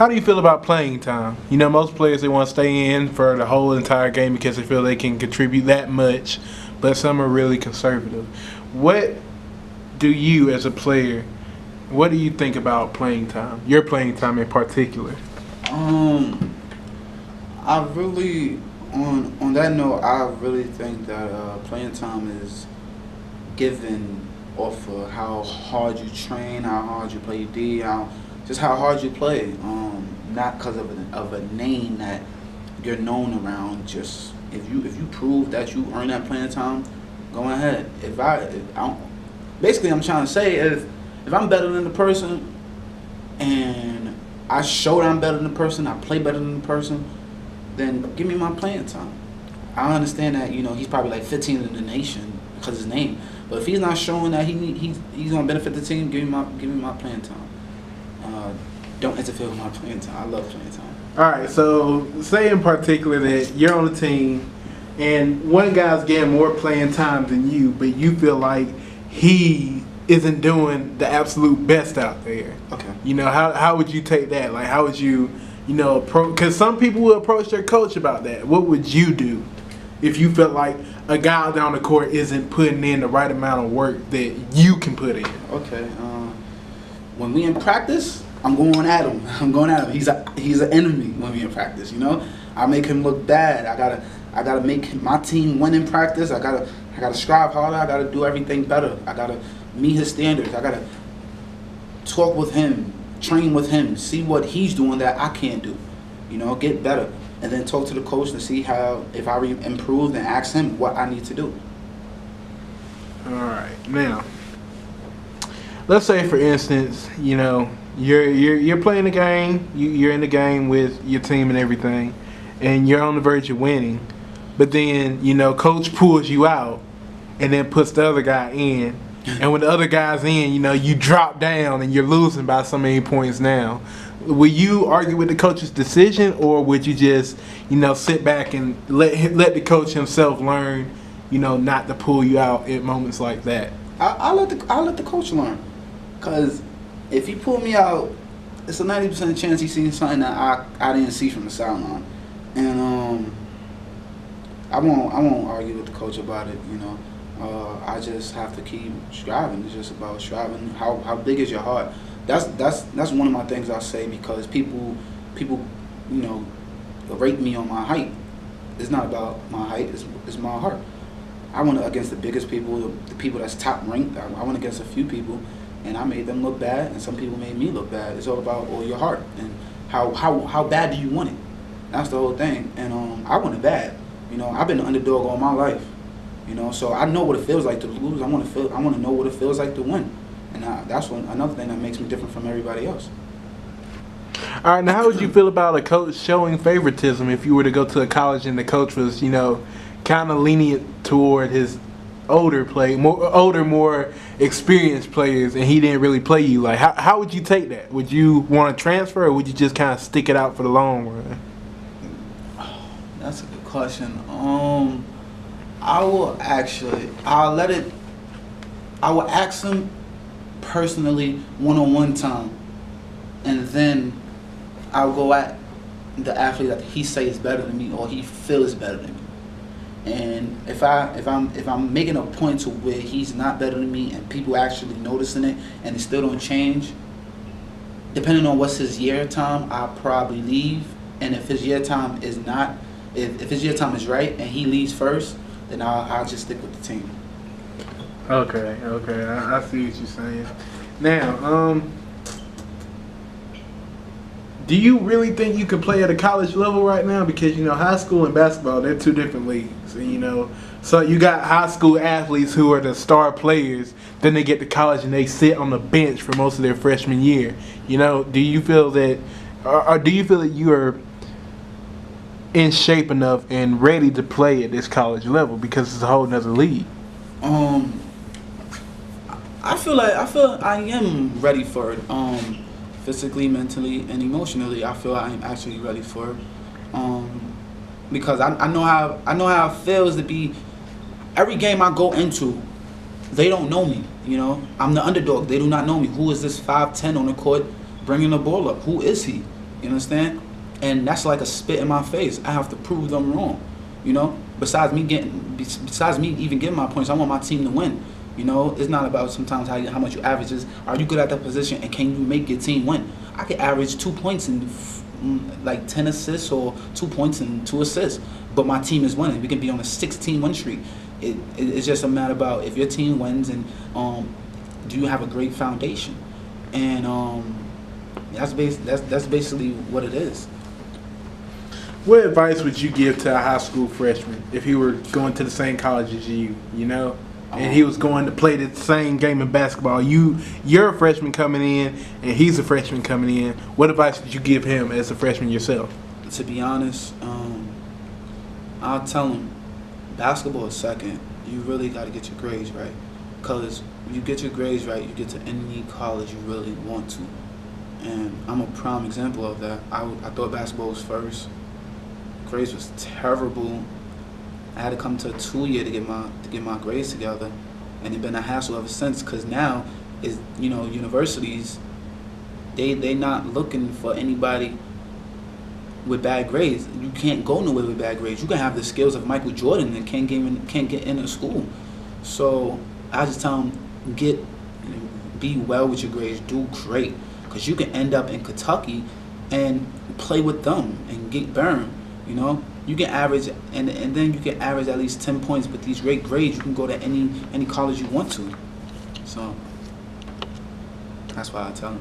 How do you feel about playing time? You know, most players, they want to stay in for the whole entire game because they feel they can contribute that much, but some are really conservative. What do you, as a player, what do you think about playing time? Your playing time in particular. I really, on that note, I really think that playing time is given off of how hard you train, how hard you play D, just how hard you play. Not because of a name that you're known around. Just if you prove that you earn that playing time, go ahead. Basically, I'm trying to say if I'm better than the person and I show that I'm better than the person, I play better than the person, then give me my playing time. I understand that, you know, he's probably like 15th in the nation because of his name, but if he's not showing that he's gonna benefit the team, give me my playing time. Don't interfere with my playing time. I love playing time. All right, so say in particular that you're on the team and one guy's getting more playing time than you, but you feel like he isn't doing the absolute best out there. Okay. You know, how would you take that? Like, how would you, you know, approach? Because some people will approach their coach about that. What would you do if you felt like a guy out there on the court isn't putting in the right amount of work that you can put in? Okay. When we in practice, I'm going at him. He's an enemy when we in practice. You know, I make him look bad. I gotta make my team win in practice. I gotta strive harder. I gotta do everything better. I gotta meet his standards. I gotta talk with him, train with him, see what he's doing that I can't do. You know, get better, and then talk to the coach to see how if I improved and ask him what I need to do. All right, now let's say for instance, you know, you're playing the game, you're in the game with your team and everything, and you're on the verge of winning, but then, you know, coach pulls you out and then puts the other guy in, and when the other guy's in, you know, you drop down and you're losing by so many points now. Will you argue with the coach's decision, or would you just, you know, sit back and let the coach himself learn, you know, not to pull you out at moments like that? I'll let the coach learn, cause if he pulled me out, it's a 90% chance he's seen something that I didn't see from the sideline, and I won't argue with the coach about it. You know, I just have to keep striving. It's just about striving. How big is your heart? That's one of my things I say, because people you know, rate me on my height. It's not about my height. It's my heart. I went against the biggest people, the people that's top ranked. I went against a few people, and I made them look bad, and some people made me look bad. It's all about your heart and how bad do you want it. That's the whole thing. And I want it bad. You know, I've been the underdog all my life. You know, so I know what it feels like to lose. I want to know what it feels like to win, and that's another thing that makes me different from everybody else. All right, now how would you feel about a coach showing favoritism if you were to go to a college and the coach was, you know, kind of lenient toward his more experienced players, and he didn't really play you? Like, how would you take that? Would you want to transfer, or would you just kind of stick it out for the long run? That's a good question. I will ask him personally one-on-one time, and then I'll go at the athlete that he say is better than me or he feels better than me. And if I'm making a point to where he's not better than me and people actually noticing it and it still don't change, depending on what's his year time, I'll probably leave. And if his year time is not, if his year time is right and he leaves first, then I'll just stick with the team. Okay, I see what you're saying. Now, do you really think you can play at a college level right now? Because, you know, high school and basketball, they're two different leagues. And, you know, so you got high school athletes who are the star players, then they get to college and they sit on the bench for most of their freshman year. You know, do you feel that, or do you feel that you are in shape enough and ready to play at this college level, because it's a whole nother league? I feel I am ready for it. Physically, mentally, and emotionally, I feel I am actually ready for it. Because I know how it feels to be. Every game I go into, they don't know me. You know, I'm the underdog. They do not know me. Who is this 5'10" on the court bringing the ball up? Who is he? You understand? And that's like a spit in my face. I have to prove them wrong. You know, besides me even getting my points, I want my team to win. You know, it's not about sometimes how much you average is. Are you good at that position, and can you make your team win? I could average 2 points and like 10 assists, or 2 points and 2 assists, but my team is winning. We can be on a 16 win streak. It's just a matter about if your team wins, and do you have a great foundation, and that's basically what it is. What advice would you give to a high school freshman if he were going to the same college as you, you know, and he was going to play the same game of basketball? You're a freshman coming in, and he's a freshman coming in. What advice would you give him as a freshman yourself? To be honest, I'll tell him basketball is second. You really got to get your grades right, because when you get your grades right, you get to any college you really want to. And I'm a prime example of that. I thought basketball was first. Grades was terrible. I had to come to a 2-year to get my grades together, and it's been a hassle ever since. Cause now is, you know, universities, they not looking for anybody with bad grades. You can't go nowhere with bad grades. You can have the skills of Michael Jordan and can't get into school. So I just tell them, be well with your grades, do great, cause you can end up in Kentucky and play with them and get burned. You know, you can average, and then you can average at least 10 points with these great grades. You can go to any college you want to. So that's why I tell them.